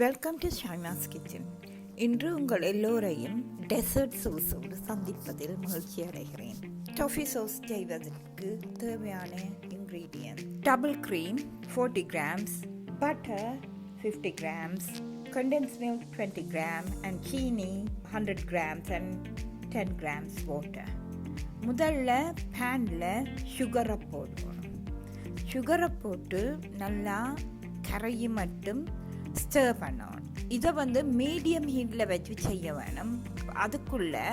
Welcome to ஷைமாஸ் kitchen. இன்று உங்கள் எல்லோரையும் டெசர்ட் சோஸோடு சந்திப்பதில் மகிழ்ச்சி அடைகிறேன். டாஃபி சோஸ் செய்வதற்கு தேவையான ingredient: double cream 40 grams, butter 50 grams, condensed milk 20 grams and சீனி 100 grams and 10 grams water. முதல்ல பேனில் சுகரை போடணும். சுகரை போட்டு நல்லா கரையை மட்டும் ஸ்டர் பண்ணணும். இதை மீடியம் ஹீட்டில் வச்சு செய்ய வேணும். அதுக்குள்ளே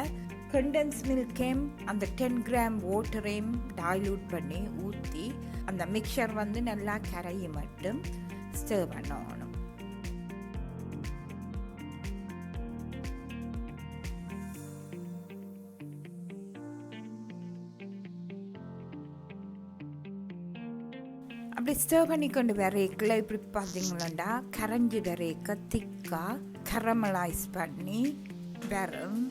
கண்டென்ஸ் மில்கையும் அந்த 10 gram வாட்டரையும் டைல்யூட் பண்ணி ஊற்றி அந்த மிக்சர் நல்லா கரையை மட்டும் ஸ்டர் பண்ணணும். அப்படி ஸ்டர் பண்ணி கொண்டு வரைக்கல இப்படி பார்த்தீங்களா கரைஞ்சி வரைக்க திக்காக கரமலைஸ் பண்ணி வரும்.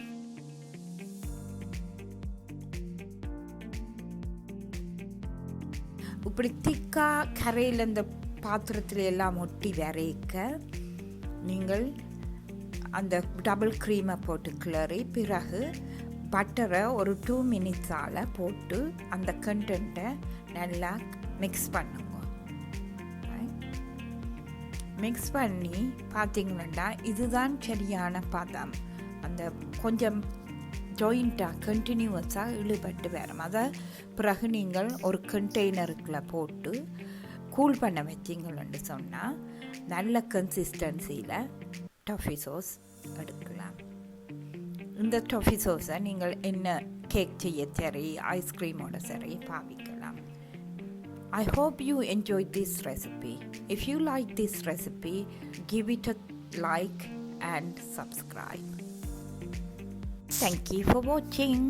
இப்படி திக்காக கரையில் இந்த பாத்திரத்தில் எல்லாம் ஒட்டி வரைக்க நீங்கள் அந்த டபுள் க்ரீமை போட்டு கிளறி பிறகு பட்டரை ஒரு 2 minutes போட்டு அந்த கண்டென்ட்டை நல்லா மிக்ஸ் பண்ணுங்க. மிக்ஸ் பண்ணி பார்த்தீங்கன்னா இதுதான் சரியான பதம். அந்த கொஞ்சம் ஜாயிண்ட்டாக கண்டினியூவஸாக இழுபட்டு வரும். அதை பிறகு நீங்கள் ஒரு கண்டெய்னருக்குள்ளே போட்டு கூல் பண்ண வச்சிங்கன்னு சொன்னால் நல்ல கன்சிஸ்டன்சியில் டாஃபி சோஸ் எடுக்கலாம். இந்த டாஃபி சோஸை நீங்கள் என்ன கேக் செய்ய சரி, ஐஸ்கிரீமோட சரி பாவிக்கலாம். I hope you enjoyed this recipe. If you like this recipe, give it a like and subscribe. Thank you for watching.